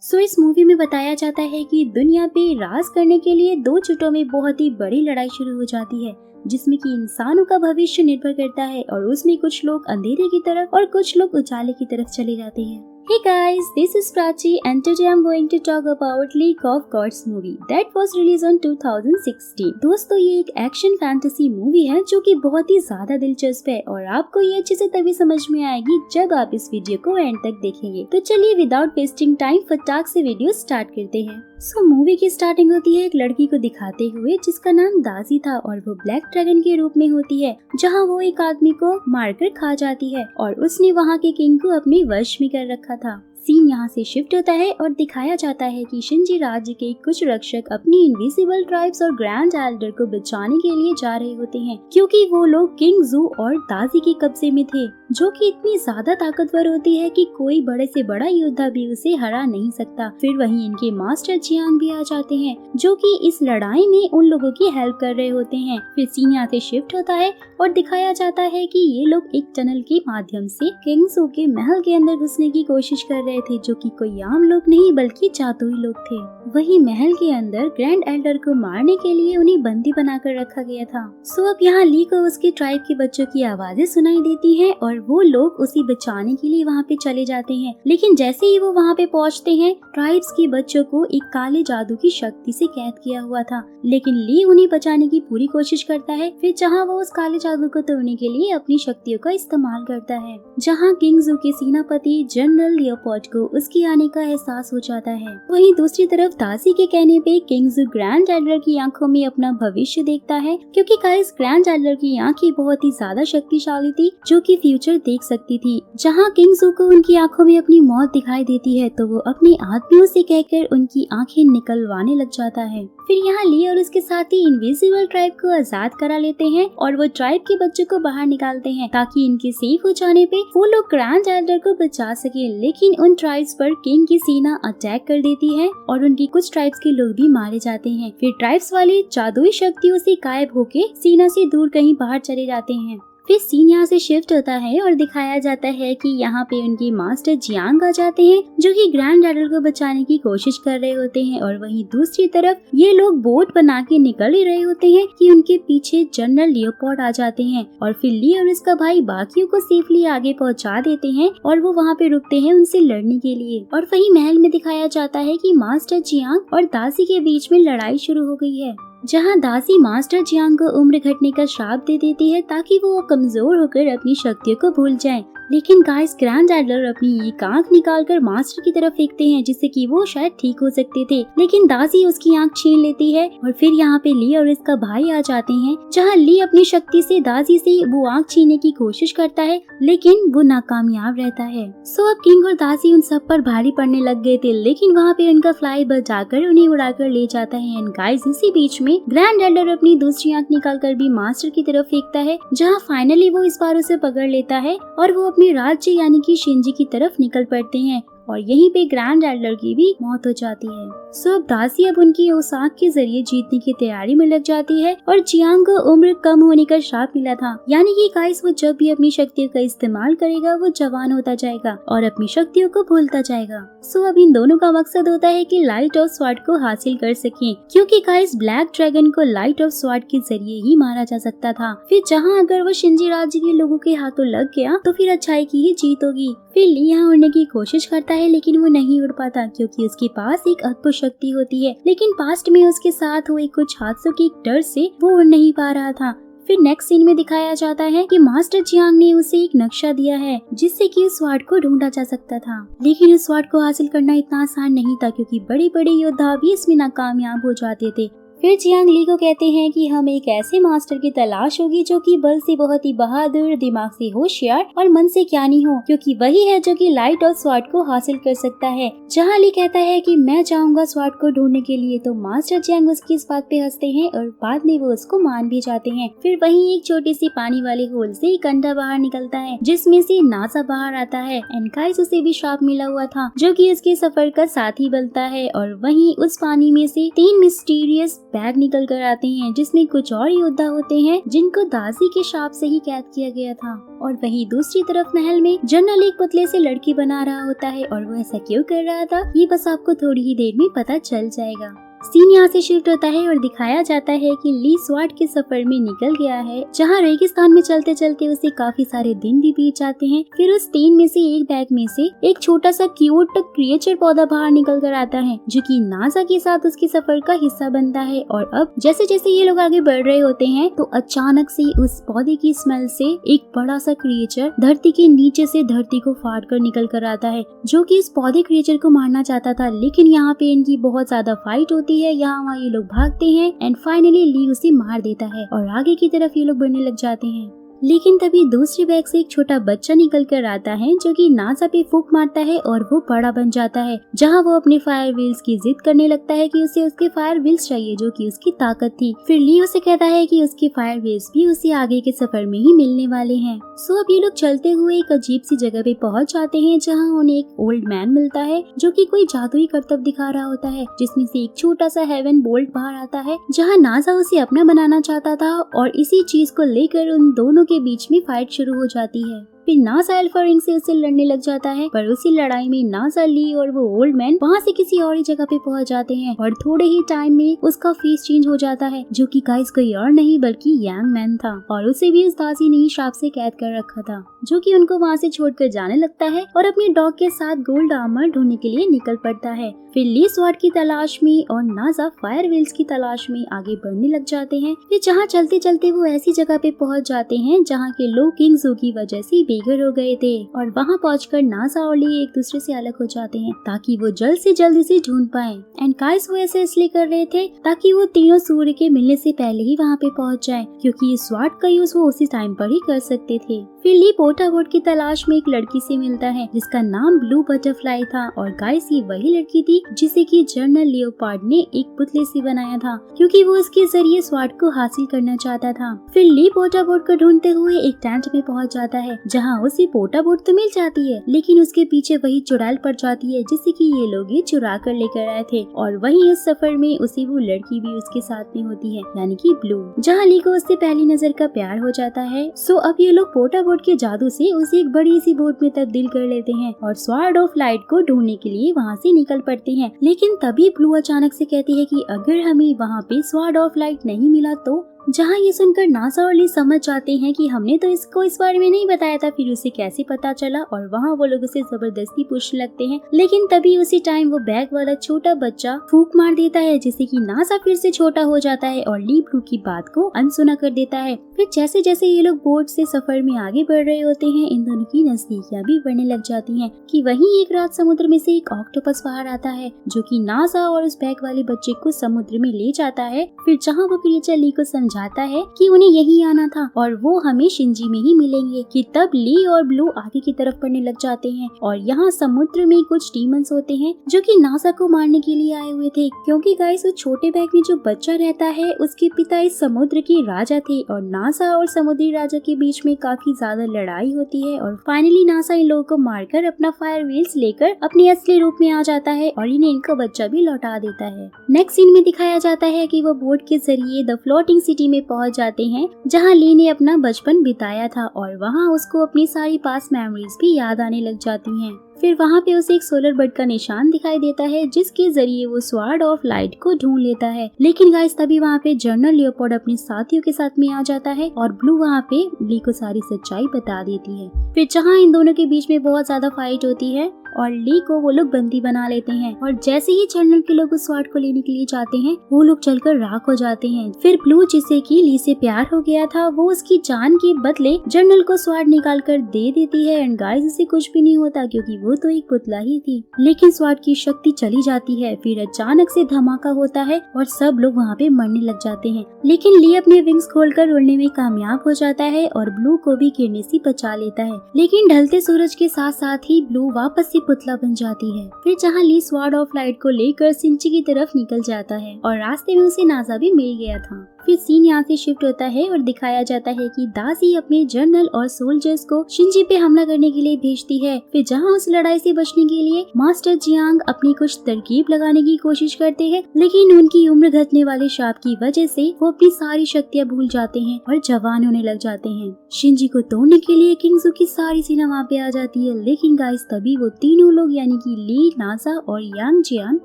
इस मूवी में बताया जाता है कि दुनिया पे राज करने के लिए दो जुटों में बहुत ही बड़ी लड़ाई शुरू हो जाती है, जिसमें कि इंसानों का भविष्य निर्भर करता है और उसमें कुछ लोग अंधेरे की तरफ और कुछ लोग उजाले की तरफ चले जाते हैं। Hey guys, this is Prachi and today I'm going to talk about League of Gods movie that was released on 2016। दोस्तों, ये एक एक्शन फैंटेसी मूवी है जो कि बहुत ही ज्यादा दिलचस्प है और आपको ये अच्छे से तभी समझ में आएगी जब आप इस वीडियो को एंड तक देखेंगे। तो चलिए विदाउट वेस्टिंग टाइम फटाक से वीडियो स्टार्ट करते हैं। मूवी की स्टार्टिंग होती है एक लड़की को दिखाते हुए जिसका नाम दासी था और वो ब्लैक ड्रैगन के रूप में होती है, जहाँ वो एक आदमी को मारकर खा जाती है और उसने वहाँ के किंग को अपने वश में कर रखा था। सीन यहाँ से शिफ्ट होता है और दिखाया जाता है कि शिनजी राज्य के कुछ रक्षक अपनी इनविजिबल ट्राइब्स और ग्रैंड एल्डर को बचाने के लिए जा रहे होते हैं, क्योंकि वो लोग किंग जू और दासी के कब्जे में थे, जो कि इतनी ज्यादा ताकतवर होती है कि कोई बड़े से बड़ा योद्धा भी उसे हरा नहीं सकता। फिर वहीं इनके मास्टर जियांग भी आ जाते हैं, जो कि इस लड़ाई में उन लोगों की हेल्प कर रहे होते हैं। फिर सीन यहाँ से शिफ्ट होता है और दिखाया जाता है कि ये लोग एक टनल के माध्यम से किंग जू के महल के अंदर घुसने की कोशिश कर रहे थे, जो कि कोई आम लोग नहीं बल्कि जादुई लोग थे। वही महल के अंदर ग्रैंड एल्डर को मारने के लिए उन्हें बंदी बनाकर रखा गया था। अब यहाँ ली को उसके ट्राइब के बच्चों की आवाजें सुनाई देती हैं और वो लोग उसे बचाने के लिए वहाँ पे चले जाते हैं। लेकिन जैसे ही वो वहाँ पे पहुँचते हैं, ट्राइब्स के बच्चों को एक काले जादू की शक्ति से कैद किया हुआ था, लेकिन ली उन्हें बचाने की पूरी कोशिश करता है। फिर जहाँ वो उस काले जादू को तोड़ने के लिए अपनी शक्तियों का इस्तेमाल करता है, जहाँ किंग जू के सेनापति जनरल लियोपोल्ड को उसके आने का एहसास हो जाता है। वहीं दूसरी तरफ दासी के कहने पे किंग जू ग्रैंड एल्डर की आंखों में अपना भविष्य देखता है, क्योंकि गाइस ग्रैंड एल्डर की आंखें बहुत ही ज्यादा शक्तिशाली थी, जो कि फ्यूचर देख सकती थी। जहां किंग जू को उनकी आंखों में अपनी मौत दिखाई देती है, तो वो अपने आदमियों से कहकर उनकी आंखें निकलवाने लग जाता है। फिर यहाँ ली और उसके साथी इनविजिबल ट्राइब को आजाद करा लेते हैं और वो ट्राइब के बच्चों को बाहर निकालते हैं, ताकि इनके सेफ हो जाने पे वो लोग ग्रैंड एल्डर को बचा सके। लेकिन उन ट्राइब्स पर किंग की सेना अटैक कर देती है और उनकी कुछ ट्राइब्स के लोग भी मारे जाते हैं। फिर ट्राइब्स वाले जादुई शक्तियों से गायब होके सेना से दूर कहीं बाहर चले जाते हैं। फिर सीन यहाँ से शिफ्ट होता है और दिखाया जाता है कि यहाँ पे उनके मास्टर जियांग आ जाते हैं, जो कि ग्रैंड एल्डर को बचाने की कोशिश कर रहे होते हैं। और वहीं दूसरी तरफ ये लोग बोट बना के निकल ही रहे होते हैं कि उनके पीछे जनरल लियोपोल्ड आ जाते हैं और फिर ली और उसका भाई बाकियों को सेफली आगे पहुँचा देते हैं और वो वहाँ पे रुकते हैं उनसे लड़ने के लिए। और वहीं महल में दिखाया जाता है कि मास्टर जियांग और दासी के बीच में लड़ाई शुरू हो गई है, जहां दासी मास्टर जियांग को उम्र घटने का श्राप दे देती है, ताकि वो कमजोर होकर अपनी शक्तियों को भूल जाएं। लेकिन गाइस ग्रैंड एल्डर अपनी एक आंख निकालकर मास्टर की तरफ फेंकते हैं, जिससे कि वो शायद ठीक हो सकते थे, लेकिन दासी उसकी आंख छीन लेती है। और फिर यहाँ पे ली और इसका भाई आ जाते हैं, जहाँ ली अपनी शक्ति से दासी से वो आंख छीनने की कोशिश करता है, लेकिन वो नाकामयाब रहता है। अब किंग और दासी उन सब पर भारी पड़ने लग गए थे, लेकिन वहाँ पे उनका फ्लाई बचाकर उन्हें उड़ाकर ले जाता है। एंड गाइस इसी बीच में ग्रैंड एल्डर अपनी दूसरी आंख निकालकर भी मास्टर की तरफ फेंकता है, जहाँ फाइनली वो इस बार उसे पकड़ लेता है और वो अपने राज्य यानी कि शिनजी की तरफ निकल पड़ते हैं और यहीं पे ग्रैंड एल्डर की भी मौत हो जाती है। अब दासी अब उनकी उस आंख के जरिए जीतने की तैयारी में लग जाती है और जियांग को उम्र कम होने का श्राप मिला था, यानी कि गाइस वो जब भी अपनी शक्तियों का इस्तेमाल करेगा वो जवान होता जाएगा और अपनी शक्तियों को भूलता जाएगा। अब इन दोनों का मकसद होता है कि लाइट ऑफ स्वॉर्ड को हासिल कर सकें, क्योंकि गाइस ब्लैक ड्रैगन को लाइट ऑफ स्वॉर्ड के जरिए ही मारा जा सकता था। फिर जहाँ अगर वो शिनजी राज्य के लोगों के हाथों लग गया तो फिर अच्छाई की ही जीत होगी। फिर ली यहाँ उड़ने की कोशिश करता है, लेकिन वो नहीं उड़ पाता, क्योंकि उसके पास एक अद्भुत शक्ति होती है, लेकिन पास्ट में उसके साथ हुए कुछ हादसों के डर से वो उड़ नहीं पा रहा था। फिर नेक्स्ट सीन में दिखाया जाता है कि मास्टर जियांग ने उसे एक नक्शा दिया है, जिससे कि उस स्वॉर्ड को ढूंढा जा सकता था, लेकिन उस स्वॉर्ड को हासिल करना इतना आसान नहीं था, क्योंकि बड़े बड़े योद्धा भी इसमें नाकामयाब हो जाते थे। फिर जियांग ली को कहते हैं कि हमें एक ऐसे मास्टर की तलाश होगी जो कि बल से बहुत ही बहादुर, दिमाग से होशियार और मन से ज्ञानी हो, क्योंकि वही है जो कि लाइट और स्वॉर्ड को हासिल कर सकता है। जहाँ ली कहता है कि मैं जाऊंगा स्वॉर्ड को ढूंढने के लिए, तो मास्टर जियांग उसकी इस बात पे हंसते हैं और बाद में वो उसको मान भी जाते हैं। फिर वहीं एक छोटी सी पानी वाले होल से एक अंडा बाहर निकलता है, जिसमें से नासा बाहर आता है। एंड गाइस उसे भी श्राप मिला हुआ था, जो कि उसके सफर का साथी बनता है। और वहीं उस पानी में से 3 मिस्टीरियस बैग निकल कर आते हैं जिसमें कुछ और योद्धा होते हैं जिनको दासी के शाप से ही कैद किया गया था। और वहीं दूसरी तरफ महल में जनरल एक पुतले से लड़की बना रहा होता है और वो ऐसा क्यों कर रहा था ये बस आपको थोड़ी ही देर में पता चल जाएगा। सीन यहाँ से शिफ्ट होता है और दिखाया जाता है कि ली स्वाट के सफर में निकल गया है, जहाँ रेगिस्तान में चलते चलते उसे काफी सारे दिन भी बीत जाते हैं। फिर उस तीन में से एक बैग में से एक छोटा सा क्यूट क्रिएचर पौधा बाहर निकल कर आता है जो कि नासा के साथ उसके सफर का हिस्सा बनता है। और अब जैसे जैसे ये लोग आगे बढ़ रहे होते हैं तो अचानक से उस पौधे की स्मेल से एक बड़ा सा क्रिएचर धरती के नीचे से धरती को फाड़ कर निकल कर आता है, जो कि इस पौधे क्रिएचर को मारना चाहता था। लेकिन यहाँ पे इनकी बहुत ज्यादा फाइट होती है, यहाँ वहाँ ये लोग भागते हैं एंड फाइनली ली उसे मार देता है और आगे की तरफ ये लोग बढ़ने लग जाते हैं। लेकिन तभी दूसरे बैग से एक छोटा बच्चा निकल कर आता है जो कि नासा पे फूंक मारता है और वो बड़ा बन जाता है, जहाँ वो अपने फायर व्हील्स की जिद करने लगता है कि उसे उसके फायर व्हील्स चाहिए जो कि उसकी ताकत थी। फिर ली उसे कहता है कि उसके फायर व्हील्स भी उसे आगे के सफर में ही मिलने वाले हैं। सो अब ये लोग चलते हुए एक अजीब सी जगह पे पहुंच जाते हैं जहाँ उन्हें एक ओल्ड मैन मिलता है जो कि कोई जादुई करतब दिखा रहा होता है, जिसमें से एक छोटा सा हेवन बोल्ट बाहर आता है जहाँ नासा उसे अपना बनाना चाहता था। और इसी चीज को लेकर उन दोनों के बीच में फाइट शुरू हो जाती है। फिर नासा अल्फा रिंग से उससे लड़ने लग जाता है, पर उसी लड़ाई में नासा, ली और वो ओल्ड मैन वहाँ से किसी और ही जगह पे पहुंच जाते हैं और थोड़े ही टाइम में उसका फेस चेंज हो जाता है, जो कि गाइस कोई और नहीं बल्कि यांग मैन था। और उसे भी उस दासी ने ही श्राप से कैद कर रखा था, जो कि उनको वहाँ से छोड़कर जाने लगता है और अपने डॉग के साथ गोल्ड आर्मर ढूंढने के लिए निकल पड़ता है। फिर ली स्वॉर्ड की तलाश में और नासा फायर व्हील्स की तलाश में आगे बढ़ने लग जाते हैं। फिर जहाँ चलते चलते वो ऐसी जगह पे पहुँच जाते हैं जहाँ के लोग किंग ज़ू की वजह से बेघर हो गए थे और वहाँ पहुंचकर नासा और ली एक दूसरे से अलग हो जाते हैं ताकि वो जल्द से जल्द इसे ढूंढ पाए। एंड गाइस वो ऐसे इसलिए कर रहे थे ताकि वो तीनों सूर्य के मिलने से पहले ही वहाँ पे पहुँच जाए, क्योंकि इस स्वॉर्ड का यूज वो उसी टाइम पर ही कर सकते थे। फिर ली पोटा बोट की तलाश में एक लड़की से मिलता है जिसका नाम ब्लू बटरफ्लाई था। और गाइस ये वही लड़की थी जिसे कि जनरल लियोपार्ड ने एक पुतले से बनाया था, क्योंकि वो उसके जरिए स्वॉर्ड को हासिल करना चाहता था। फिर ली पोटा बोट को ढूंढते हुए एक टेंट में पहुंच जाता है जहां उसे पोटा बोट तो मिल जाती है, लेकिन उसके पीछे वही चुड़ैल पड़ जाती है जिससे कि ये लोग ये चुरा कर लेकर आए थे। और वहीं इस सफर में उसे वो लड़की भी उसके साथ में होती है, यानी कि ब्लू, जहाँ ली को उससे पहली नजर का प्यार हो जाता है। सो अब ये लोग पोटा बोट के जादू से उसे एक बड़ी सी बोट में तब्दील कर लेते हैं और स्वॉर्ड ऑफ लाइट को ढूंढने के लिए वहाँ से निकल पड़ते हैं। लेकिन तभी ब्लू अचानक से कहती है कि अगर हमें वहाँ पे स्वॉर्ड ऑफ लाइट नहीं मिला तो, जहाँ ये सुनकर नासा और ली समझ जाते हैं कि हमने तो इसको इस बारे में नहीं बताया था, फिर उसे कैसे पता चला। और वहाँ वो लोग उसे जबरदस्ती पूछने लगते हैं। लेकिन तभी उसी टाइम वो बैग वाला छोटा बच्चा फूंक मार देता है जिससे कि नासा फिर से छोटा हो जाता है और ली ब्लू की बात को अनसुना कर देता है। फिर जैसे जैसे ये लोग बोट से सफर में आगे बढ़ रहे होते हैं, इन दोनों की नजदीकियां भी बढ़ने लग जाती हैं कि वहीं एक रात समुद्र में से एक ऑक्टोपस बाहर आता है जो कि नासा और उस बैग वाले बच्चे को समुद्र में ले जाता है। फिर जहाँ वो क्रिएचर ली को समझाता है कि उन्हें यही आना था और वो हमें शिंजी में ही मिलेंगे, कि तब ली और ब्लू आगे की तरफ बढ़ने लग जाते हैं। और यहाँ समुद्र में कुछ डीमंस होते हैं जो कि नासा को मारने के लिए आए हुए थे, क्योंकि गाइस उस छोटे बैग में जो बच्चा रहता है उसके पिता इस समुद्र के राजा थे और नासा और समुद्री राजा के बीच में काफी ज्यादा लड़ाई होती है। और फाइनली नासा इन लोगों को मारकर अपना फायर व्हील्स लेकर अपने असली रूप में आ जाता है और इन्हें इनका बच्चा भी लौटा देता है। नेक्स्ट सीन में दिखाया जाता है कि वो बोट के जरिए द फ्लोटिंग सिटी में पहुंच जाते हैं जहां ली ने अपना बचपन बिताया था और वहां उसको अपनी सारी पास मेमोरीज भी याद आने लग जाती हैं। फिर वहाँ पे उसे एक सोलर बर्ड का निशान दिखाई देता है जिसके जरिए वो स्वॉर्ड ऑफ लाइट को ढूंढ लेता है। लेकिन गाइस तभी वहाँ पे जनरल लियोपोल्ड अपने साथियों के साथ में आ जाता है और ब्लू वहाँ पे ली को सारी सच्चाई बता देती है। फिर जहाँ इन दोनों के बीच में बहुत ज्यादा फाइट होती है और ली को वो लोग बंदी बना लेते हैं और जैसे ही जनरल के लोग उस स्वॉर्ड को लेने के लिए जाते हैं वो लोग चलकर राख हो जाते हैं। फिर ब्लू जिसे कि ली से प्यार हो गया था वो उसकी जान के बदले जनरल को स्वॉर्ड निकाल कर दे देती है एंड गाइस उसे कुछ भी नहीं होता क्योंकि वो तो एक पुतला ही थी। लेकिन स्वॉर्ड की शक्ति चली जाती है। फिर अचानक से धमाका होता है और सब लोग वहाँ पे मरने लग जाते हैं। लेकिन ली अपने विंग्स खोलकर उड़ने में कामयाब हो जाता है और ब्लू को भी गिरने से बचा लेता है। लेकिन ढलते सूरज के साथ साथ ही ब्लू वापस से पुतला बन जाती है। फिर जहाँ ली स्वॉर्ड ऑफ लाइट को लेकर सिंची की तरफ निकल जाता है और रास्ते में उसे नासा भी मिल गया था। फिर सीन यहाँ से शिफ्ट होता है और दिखाया जाता है कि दासी अपने जनरल और सोल्जर्स को शिंजी पे हमला करने के लिए भेजती है। फिर जहाँ उस लड़ाई से बचने के लिए मास्टर जियांग अपनी कुछ तरकीब लगाने की कोशिश करते हैं, लेकिन उनकी उम्र घटने वाले शाप की वजह से वो अपनी सारी शक्तियाँ भूल जाते हैं और जवान होने लग जाते हैं। शिंजी को तोड़ने के लिए किंगजू की सारी सेना वहाँ पे आ जाती है, लेकिन गाइस तभी वो तीनों लोग यानी कि ली, नाजा और यांग जियान,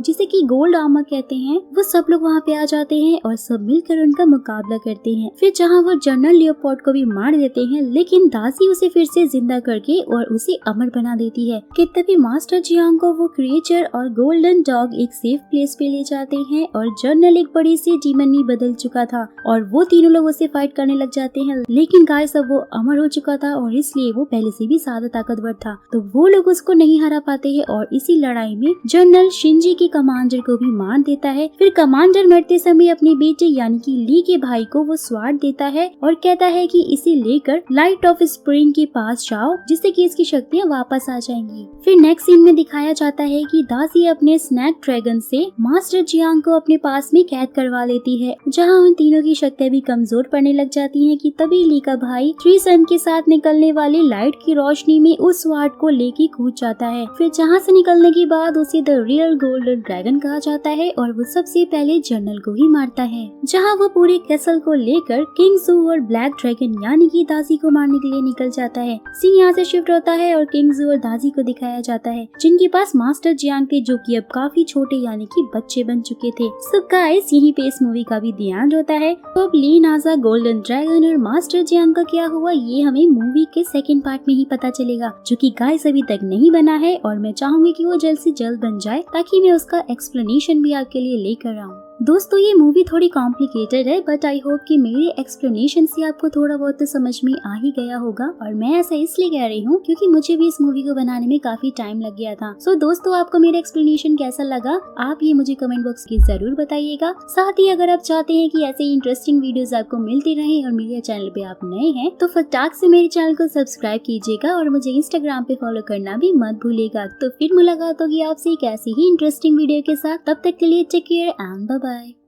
जिसे कि गोल्ड आर्मर कहते हैं, वो सब लोग वहाँ पे आ जाते हैं और सब मिलकर उनका मुकाबला करते हैं। फिर जहाँ वो जनरल लियोपोल्ड को भी मार देते हैं, लेकिन दासी उसे फिर से जिंदा करके और उसे अमर बना देती है। कि तभी मास्टर जियांग को वो क्रिएचर और गोल्डन डॉग एक सेफ प्लेस पे ले जाते हैं और जनरल एक बड़ी सी डीमन में बदल चुका था और वो तीनों लोग उसे फाइट करने लग जाते हैं, लेकिन गाइस अब वो अमर हो चुका था और इसलिए वो पहले से भी ज्यादा ताकतवर था, तो वो लोग उसको नहीं हरा पाते हैं और इसी लड़ाई में जनरल शिंजी के कमांडर को भी मार देता है। फिर कमांडर मरते समय अपने बेटे यानी कि ली के भाई को वो स्वार्ड देता है और कहता है कि इसे लेकर लाइट ऑफ स्प्रिंग के पास जाओ, जिससे कि इसकी शक्तियाँ वापस आ जाएंगी। फिर नेक्स्ट सीन में दिखाया जाता है कि दासी अपने स्नैक ड्रैगन से मास्टर जियांग को अपने पास में कैद करवा लेती है, जहाँ उन तीनों की शक्तियाँ भी कमजोर पड़ने लग जाती हैं। कि तभी ली का भाई थ्री सन के साथ निकलने वाली लाइट की रोशनी में उस स्वार्ड को लेके कूद जाता है। फिर जहाँ से निकलने के बाद उसे द रियल गोल्डन ड्रैगन कहा जाता है और वो सबसे पहले जनरल को ही मारता है, जहाँ वो पूरे कैसल को लेकर किंग जू और ब्लैक ड्रैगन यानी कि दासी को मारने के लिए निकल जाता है। सीन यहाँ से शिफ्ट होता है और किंग जू और दासी को दिखाया जाता है, जिनके पास मास्टर जियांग थे, जो कि अब काफी छोटे यानी कि बच्चे बन चुके थे। सो गाइस यहीं पे इस मूवी का भी ध्यान होता है। तो अब ली, नाजा, गोल्डन ड्रैगन और मास्टर जियांग का क्या हुआ ये हमें मूवी के सेकंड पार्ट में ही पता चलेगा, जो कि गाइस अभी तक नहीं बना है और मैं चाहूंगी कि वो जल्द से जल्द बन जाए ताकि मैं उसका एक्सप्लेनेशन भी आपके लिए लेकर आऊँ। दोस्तों ये मूवी थोड़ी कॉम्प्लिकेटेड है, बट आई होप कि मेरे एक्सप्लेनेशन से आपको थोड़ा बहुत तो समझ में आ ही गया होगा, और मैं ऐसा इसलिए कह रही हूँ क्योंकि मुझे भी इस मूवी को बनाने में काफी टाइम लग गया था। सो दोस्तों आपको मेरा एक्सप्लेनेशन कैसा लगा आप ये मुझे कमेंट बॉक्स में जरूर बताइएगा। साथ ही अगर आप चाहते हैं कि ऐसे इंटरेस्टिंग वीडियोस आपको मिलती रहे और मेरे चैनल पे आप नए हैं तो फटाक से मेरे चैनल को सब्सक्राइब कीजिएगा और मुझे इंस्टाग्राम पे फॉलो करना भी मत भूलिएगा। तो फिर मुलाकात होगी आपसे एक ऐसी ही इंटरेस्टिंग वीडियो के साथ, तब तक के लिए take care and bye bye.